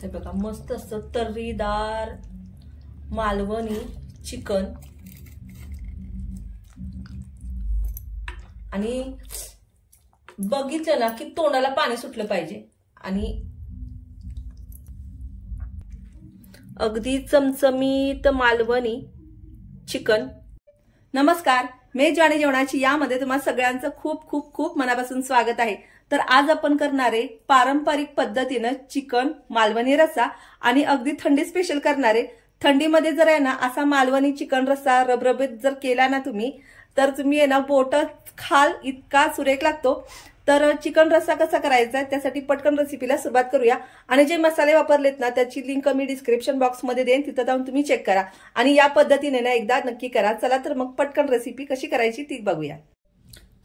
हे बघा मस्त असं तर्रीदार मालवणी चिकन आणि बघितलं ना की तोंडाला पाणी सुटलं पाहिजे आणि अगदी चमचमीत मालवणी चिकन। नमस्कार, मेजवानी जेवणाची यामध्ये तुम्हा सगळ्यांचं खूप खूप खूप मनापासून स्वागत आहे। तर आज आपण करणारे पारंपरिक पद्धतीने चिकन मालवणी रस्सा आणि अगदी थंडी स्पेशल करणारे। थंडीमध्ये जर आहे ना असा मालवणी चिकन रस्सा रबरबीत जर केला ना तुम्ही तर तुम्ही आहे ना बोट खाल इतका सुरेख लागतो। तर चिकन रस्सा कसा करायचा त्यासाठी पटकन रेसिपीला सुरुवात करूया आणि जे मसाले वापरलेत ना त्याची लिंक मी डिस्क्रिप्शन बॉक्स मध्ये देईन, तिथे जाऊन तुम्ही चेक करा आणि या पद्धतीने ना एकदा नक्की करा। चला तर मग पटकन रेसिपी कशी करायची ती बघूया।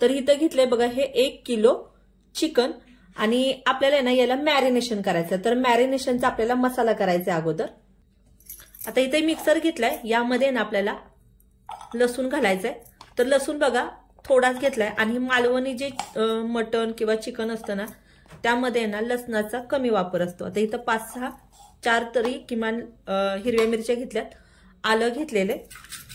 तर इथं घेतलंय बघा हे 1 किलो चिकन आणि आपल्याला ना याला मॅरिनेशन करायचं। तर मॅरिनेशनचा आपल्याला मसाला करायचा अगोदर। आता इथे मिक्सर घेतलाय, यामध्ये ना आपल्याला लसूण घालायचंय। तर लसूण बघा थोडाच घेतलाय आणि मालवणी जे मटण किंवा चिकन असतं ना त्यामध्ये ना लसणाचा कमी वापर असतो। आता इथं 5-6 4 तरी किमान हिरव्या मिरच्या घेतल्यात, आलं घेतलेले,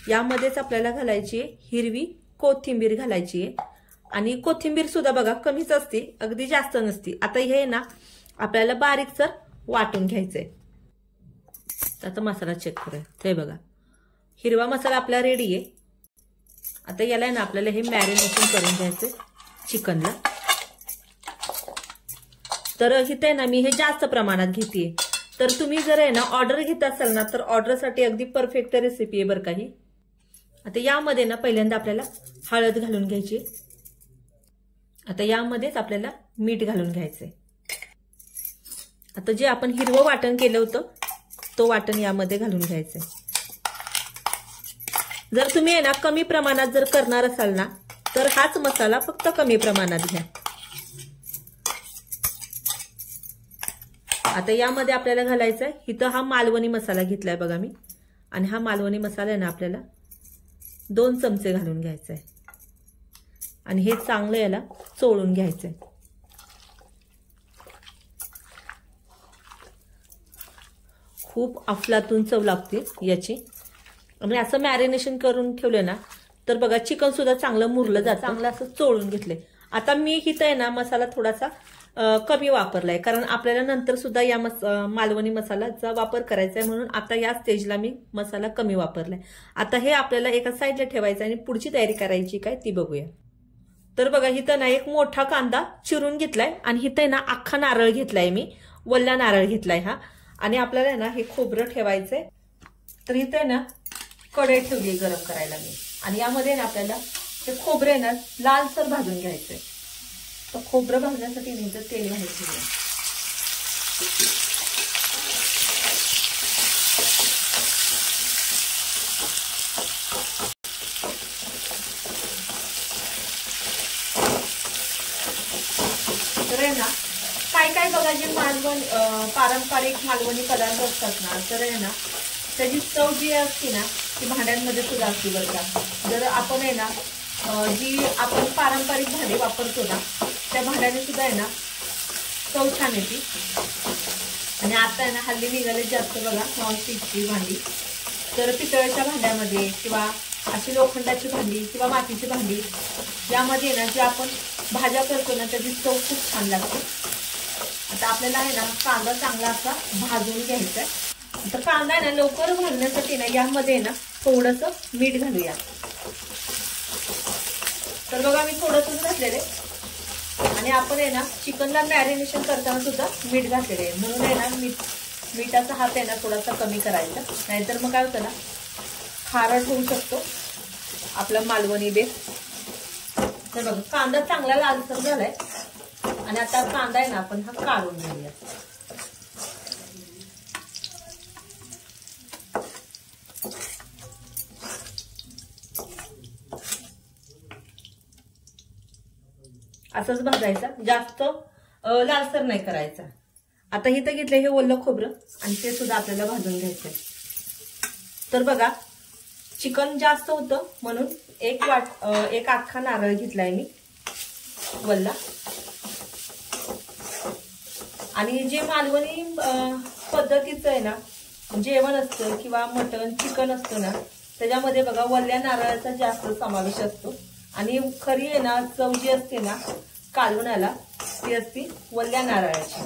यामध्येच आपल्याला घालायची हिरवी कोथिंबीर घालायची आहे आणि कोथिंबीर सुद्धा बघा कमीच असते, अगदी जास्त नसती। आता हे ना आपल्याला बारीक सर वाटून घ्यायचंय। आता मसाला चेक करूया, ते बघा हिरवा मसाला आपला रेडी आहे। आता याला ना आपल्याला हे मॅरिनेशन करून घ्यायचं चिकनला। तर इथे ना मी हे जास्त प्रमाणात घेते। तर तुम्ही जर आहे ना ऑर्डर घेत असाल ना तर ऑर्डरसाठी अगदी परफेक्ट रेसिपी आहे बरं का ही। आता यामध्ये ना पहिल्यांदा आपल्याला हळद घालून घ्यायची, आता यामध्येच आपल्याला मीठ घालून घ्यायचंय। आता जे आपण हिरवं वाटण केलं होतं तो वाटण यामध्ये घालून घ्यायचंय। जर तुम्ही आहे ना कमी प्रमाणात जर करणार असाल ना तर हाच मसाला फक्त कमी प्रमाणात घ्या। आता यामध्ये आपल्याला घालायचा आहे, इथं हा मालवणी मसाला घेतलाय बघा मी आणि हा मालवणी मसाला आहे ना आपल्याला 2 चमचे घालून घ्यायचा आहे आणि हे चांगलं याला चोळून घ्यायचंय। खूप अफलातून चव लागते याची आणि असं मॅरिनेशन करून ठेवलं ना तर बघा चिकन सुद्धा चांगलं मुरलं जातं, चांगलं असं चोळून घेतलंय। आता मी इथं आहे ना मसाला थोडासा कमी वापरलाय कारण आपल्याला नंतर सुद्धा या मालवणी मसाल्याचा वापर करायचा आहे, म्हणून आता या स्टेजला मी मसाला कमी वापरलाय। आता हे आपल्याला एका साईडला ठेवायचं आणि पुढची तयारी करायची काय ती बघूया। तर बघा इथं ना एक मोठा कांदा चिरून घेतलाय आणि इथं ना अख्खा नारळ घेतलाय मी, वल्ला नारळ घेतलाय हा आणि आपल्याला ना हे खोबरं ठेवायचंय। तर इथं ना कढई ठेवली गरम करायला मी आणि यामध्ये ना आपल्याला हे खोबरे ना लालसर भाजून घ्यायचंय। तर खोबरं भाजण्यासाठी नंतर तेल घालायचं। तर आहे ना काय काय बघा जे मालवण पारंपरिक मालवणी पदार्थ असतात ना तर आहे ना त्याची चव जी असते ना ती भांड्यांमध्ये सुद्धा असते बरं का। जर आपण आहे ना जी आपण पारंपरिक भांडी वापरतो ना त्या भांड्याने सुद्धा आहे ना चव छान येते। आणि आता आहे ना हल्ली निघाले जास्त बघा नॉनस्टिकची भांडी, तर पितळेच्या भांड्यामध्ये किंवा अशी लोखंडाची भांडी किंवा मातीची भांडी यामध्ये ना जे आपण भाज्या करतो ना त्याची चव खूप छान लागते। आता आपल्याला आहे ना कांदा चांगला असा भाजून घ्यायचा आहे। तर कांदा आहे ना लवकर भाजण्यासाठी ना यामध्ये ना थोडंसं मीठ घालूया। तर बघा मी थोडंसंच घातलेले आणि आपण आहे ना चिकनला मॅरिनेशन करताना सुद्धा मीठ घातलेले आहे, म्हणून आहे ना मिठाचा हात आहे ना थोडासा कमी करायचा, नाहीतर मग काय होतं ना खारट होऊ शकतो आपला मालवणी बेस। तर बघा कांदा चांगला लालसर झालाय आणि आता कांदा आहे ना आपण हा काढून घेऊया। असंच भाजायचा, जास्त लालसर नाही करायचा। आता इथं घेतलं हे ओलं खोबरं आणि ते सुद्धा आपल्याला भाजून घ्यायचंय। तर बघा चिकन जास्त होतं म्हणून एक अख्खा नारळ घेतलाय मी वल्ला आणि जे मालवणी पद्धतीचं आहे ना जेवण असतं किंवा मटण चिकन असतं ना त्याच्यामध्ये बघा वल्ल्या नारळाचा जास्त समावेश असतो आणि खरी आहे ना चव जी असते ना कालवणाला ती असते वल्ल्या नारळाची.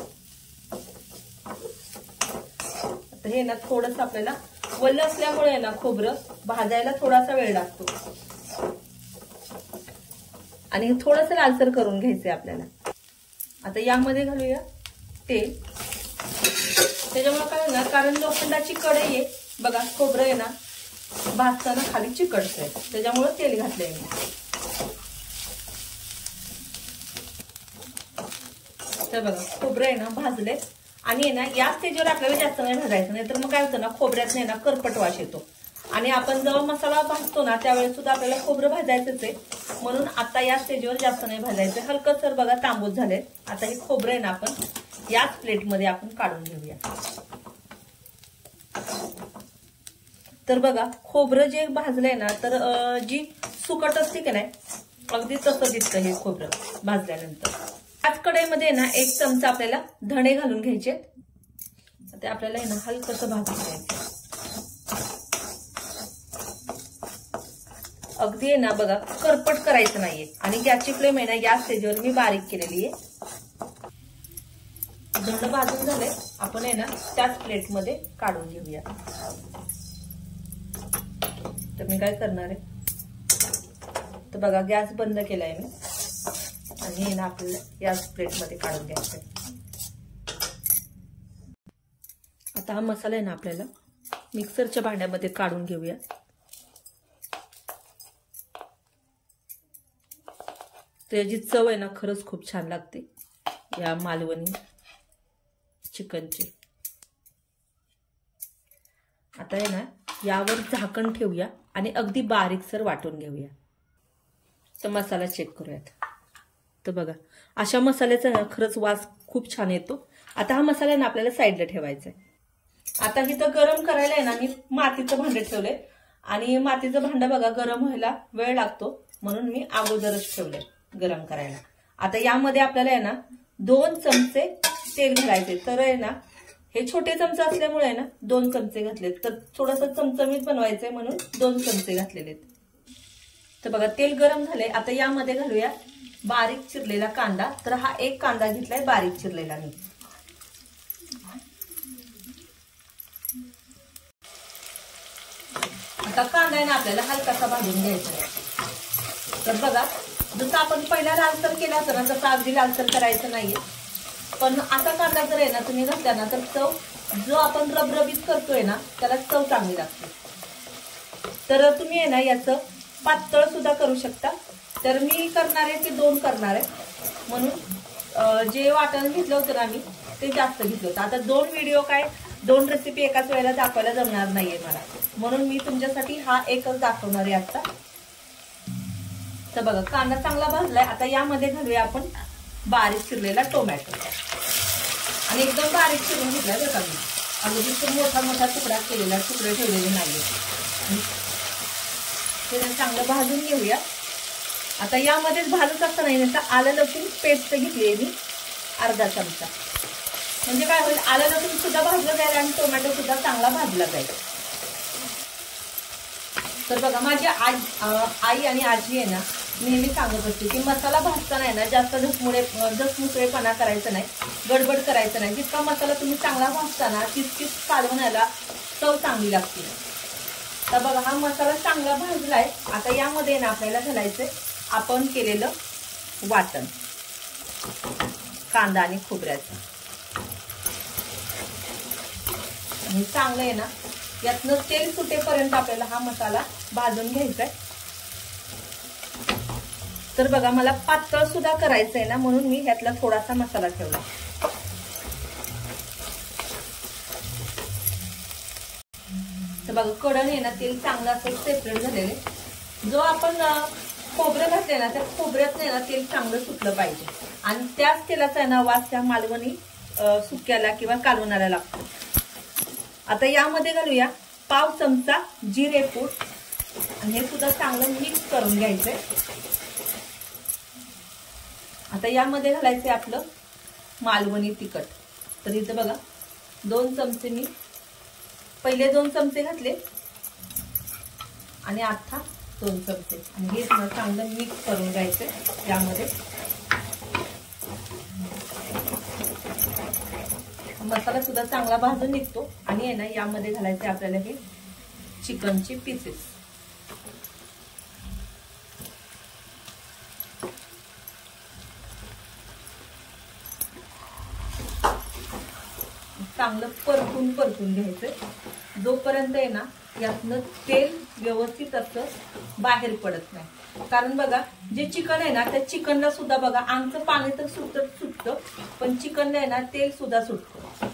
आता हे ना थोडंसं आपल्याला वल्ल असल्यामुळे ना खोबरं भाजायला थोडासा वेळ लागतो आणि थोडंसं लालसर करून घ्यायचंय आपल्याला. आता यामध्ये घालूया तेल. त्याच्यामुळे काय ना कारण लोखंडाची कढई आहे बघा खोबरं आहे ना भाजताना खाली चिकटतंय त्याच्यामुळे तेल घातलंय मी. तर बघा खोबरं आहे ना भाजलंय आणि आहे ना या स्टेजवर आपल्याला जास्त नाही भाजायचं नाही तर मग काय होतं ना खोबऱ्यात नाही ना करपट वास येतो आणि आपण जेव्हा मसाला भाजतो ना त्यावेळेस सुद्धा आपल्याला खोबरं भाजायचंच आहे म्हणून आता या स्टेजवर जास्त नाही भाजायचं. हलकं सर बघा तांबूस झाले. आता हे खोबरं आहे ना आपण याच प्लेटमध्ये आपण काढून घेऊया. तर बघा खोबरं जे भाजलंय ना तर जी सुकट असते की नाही अगदी तसं दिसतं हे खोबरं भाजल्यानंतर. याच कढईमध्ये ना 1 चमचा आपल्याला धणे घालून घ्यायचे. ते आपल्याला आहे ना हलकंसं भाजून घ्यायचं. अगदी आहे ना बघा करपट करायचं नाहीये आणि गॅसची फ्लेम आहे ना या स्टेजवर मी बारीक केलेली आहे. धणे भाजून झाले आपण आहे ना त्याच प्लेटमध्ये काढून घेऊया. तर मी काय करणार आहे तर बघा गॅस बंद केलाय मी आणि ना आपल्याला याच प्लेटमध्ये काढून घ्यायचं. आता हा मसाला आहे ना आपल्याला मिक्सरच्या भांड्यामध्ये काढून घेऊया. त्याची चव आहे ना खरंच खूप छान लागते या मालवणी चिकनची. आता आहे ना यावर झाकण ठेवूया आणि अगदी बारीकसर वाटून घेऊया. तर मसाला चेक करूयात. तर बघा अशा मसाल्याचा ना खरंच वास खूप छान येतो. आता हा मसाला ना आपल्याला साईडला ठेवायचा आहे. आता इथं गरम करायला आहे ना मी मातीचं भांडं ठेवलंय आणि मातीचं भांडं बघा गरम व्हायला वेळ लागतो म्हणून मी अगोदरच ठेवलंय गरम करायला. आता यामध्ये आपल्याला आहे ना 2 चमचे तेल घालायचे. तर आहे ना हे छोटे चमचे असल्यामुळे आहे ना 2 चमचे घातलेत. तर थोडंसं चमचमीत बनवायचंय म्हणून 2 चमचे घातलेले. तर बघा तेल गरम झालंय. आता यामध्ये घालूया बारीक चिरलेला कांदा. तर हा 1 कांदा घेतलाय बारीक चिरलेला मी. आता कांदा आहे ना आपल्याला हलकासा भाजून घ्यायचा आहे. तर बघा जसं आपण पहिला लालसर केला होता ना तसं अगदी लालसर करायचं नाहीये पण असा कांदा जर आहे ना तुम्ही घातला ना तर चव जो आपण रबरबीत करतोय ना त्याला चव चांगली लागते. तर तुम्ही आहे ना याचं पातळ सुद्धा करू शकता. तर मी करणार आहे की 2 करणार आहे म्हणून जे वाटण घेतलं होतं ना मी ते जास्त घेतलं होतं. आता 2 व्हिडिओ काय 2 रेसिपी एकाच वेळेला दाखवायला जमणार नाहीये मला म्हणून मी तुमच्यासाठी हा एकच दाखवणार आहे आता. तर बघा कांदा चांगला भाजलाय. आता यामध्ये घालूया आपण बारीक चिरलेला टोमॅटो आणि एकदम बारीक चिरून घेतलाय बघा मी. अगदी मोठा मोठा तुकडा केलेला तुकडे ठेवलेले नाहीये. ते चांगलं भाजून घेऊया. आता यामध्येच भाजत असता नाही तर आलं लसूण पेस्ट घेतली आहे मी अर्धा चमचा. म्हणजे काय होईल आलं लसूण सुद्धा भाजलं जाईल आणि टोमॅटो सुद्धा चांगला भाजला जाईल. तर बघा माझी आई आणि आजी आहे ना नेहमी सांगत असते की मसाला भाजताना आहे ना जास्त झसमुसळेपणा करायचा नाही गडबड करायचं नाही. जितका मसाला तुम्ही चांगला भाजताना तितकीच कालवणाला चव चांगली लागते. तर बघा हा मसाला चांगला भाजलाय. आता यामध्ये ना आपल्याला घालायचंय आपण केलेलं वाटण कांदा आणि खोबऱ्याचं आणि चांगलं आहे ना यातनं तेल सुटेपर्यंत आपल्याला हा मसाला भाजून घ्यायचा आहे. तर बघा मला पातळ सुद्धा करायचं आहे ना म्हणून मी ह्यातला थोडासा मसाला ठेवला. तर बघा कडण आहे ना तेल चांगलं असं सेपरेट झालेले. जो आपण खोबरं घातले ना त्या खोबऱ्यात ना तेल चांगलं सुटलं पाहिजे आणि त्याच तेलाचा आहे ना वास त्या मालवणी सुक्याला किंवा कालवणाला लागतो. आता यामध्ये घालूया पाव चमचा जिरेपूड आणि हे सुद्धा चांगलं मिक्स करून घ्यायचंय. आता यामध्ये घालायचंय आपलं मालवणी तिखट. तर इथं बघा 2 चमचे मी पहिले 2 चमचे घातले आणि आता 2 चमचे आणि हे चांगलं मिक्स करून घ्यायचं यामध्ये। मसाला सुद्धा चांगला भाजून निघतो आणि आहे ना यामध्ये घालायचे आपल्याला हे चिकनचे पीसेस। चांगलं परतून घ्यायचं जोपर्यंत आहे ना यातनं तेल व्यवस्थित असं बाहेर पडत नाही। कारण बघा जे चिकन आहे ना त्या चिकनला सुद्धा बघा आमचं पाणी तर सुटतं पण चिकनला आहे ना तेल सुद्धा सुटतं।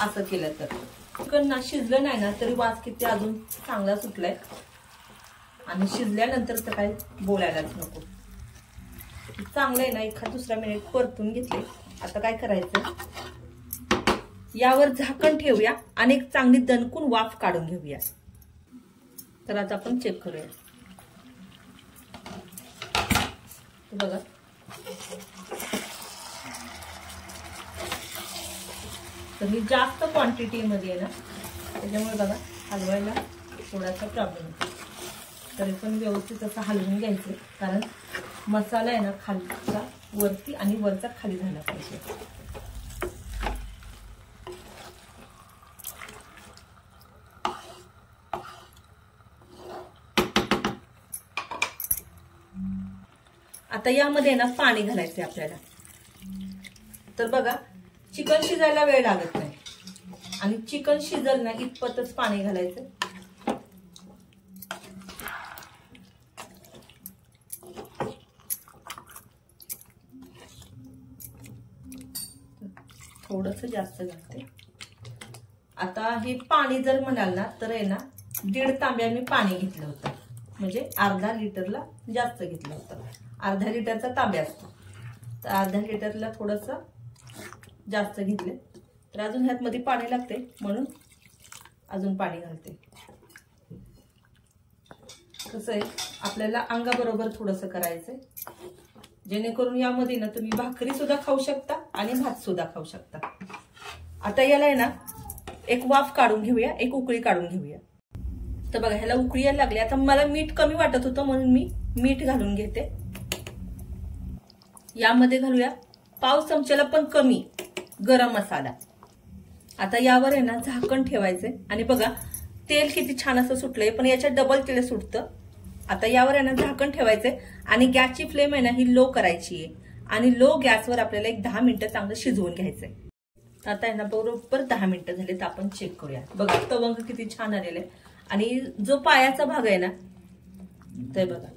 असं केलं तर चिकन ना शिजलं नाही ना तरी वास किती अजून चांगला सुटलाय आणि शिजल्यानंतर तर काय बोलायलाच नको। चांगलं आहे ना एखाद दुसरा मिनिट परतून घेतले। आता काय करायचं यावर झाकण ठेवूया आणि एक चांगली दणकून वाफ काढून घेऊया। तर आता आपण चेक करूया। बघा तर ही जास्त क्वांटिटी मध्ये आहे ना त्याच्यामुळे बघा हलवायला थोडासा प्रॉब्लेम होतो। तरी पण व्यवस्थित असं हलवून घ्यायचं कारण मसाला आहे ना खालचा वरती आणि वरचा खाली झाला पाहिजे। आता यामध्ये ना पाणी घालायचंय आपल्याला। तर बघा चिकन शिजायला वेळ लागत नाही आणि चिकन शिजल ना इतपतच पाणी घालायचं। थोडस जास्त घालते। आता हे पाणी जर म्हणाल ना तर आहे ना 1.5 तांब्या मी पाणी घेतलं होतं म्हणजे अर्धा लिटरला जास्त घेतलं होतं। अर्धा लिटरचा तांब्या असतो तर अर्धा लिटरला थोडस जास्त घेतले तर अजून ह्यात मध्ये पाणी लागते म्हणून अजून पाणी घालते। कसं आहे आपल्याला अंगाबरोबर थोडंसं करायचंय जेणेकरून यामध्ये ना तुम्ही भाकरी सुद्धा खाऊ शकता आणि भात सुद्धा खाऊ शकता। आता याला आहे ना एक वाफ काढून घेऊया एक उकळी काढून घेऊया। तर बघा ह्याला उकळी यायला लागली। आता मला मीठ कमी वाटत होतं म्हणून मी मीठ घालून घेते। यामध्ये घालूया 1/2 चमच्याला पण कमी गरम मसाला। आता यावर आहे ना झाकण ठेवायचंय आणि बघा तेल किती छान असं सुटलंय पण याच्यात डबल तेल सुटतं। आता यावर आहे ना झाकण ठेवायचंय आणि गॅसची फ्लेम आहे ना ही लो करायची आहे आणि लो गॅसवर आपल्याला एक 10 मिनिटं चांगलं शिजवून घ्यायचंय। आता आहे ना बरोबर 10 मिनिटं झाले तर आपण चेक करूया। बघा तवंग किती छान आलेलं आहे आणि जो पायाचा भाग आहे ना ते बघा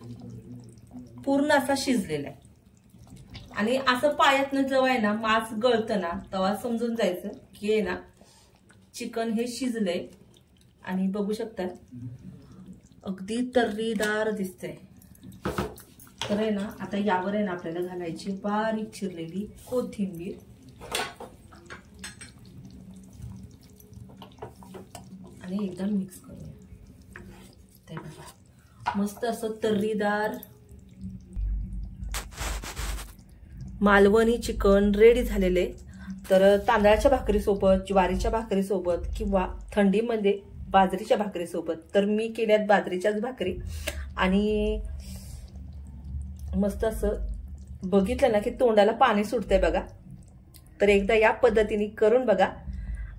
पूर्ण असा शिजलेला आहे आणि असं पायातनं जेव्हा आहे ना मांस गळतं ना तेव्हा समजून जायचं की आहे ना चिकन हे शिजलंय आणि बघू शकता अगदी तर्रीदार दिसतंय। तर आहे ना आता यावर आहे ना आपल्याला घालायची बारीक चिरलेली कोथिंबीर आणि एकदम मिक्स करूया। ते बघा मस्त असं तर्रीदार मालवणी चिकन रेडी झालेले। तर तांदळाच्या भाकरीसोबत ज्वारीच्या भाकरीसोबत किंवा थंडीमध्ये बाजरीच्या भाकरीसोबत तर मी केल्यात बाजरीच्याच भाकरी आणि मस्त असं बघितलं ना की तोंडाला पाणी सुटतंय बघा। तर एकदा या पद्धतीने करून बघा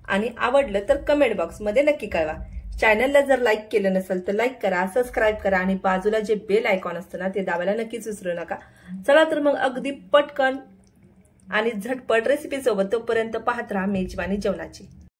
आणि आवडलं तर कमेंट बॉक्समध्ये नक्की कळवा। चॅनलला जर लाईक केलं नसेल तर लाईक करा सबस्क्राईब करा आणि बाजूला जे बेल आयकॉन असतं ना ते दाबायला नक्कीच विसरू नका। चला तर मग अगदी पटकन आणि झटपट रेसिपी सोबत तोपर्यंत पाहत राहा मेजवानी जेवणाची।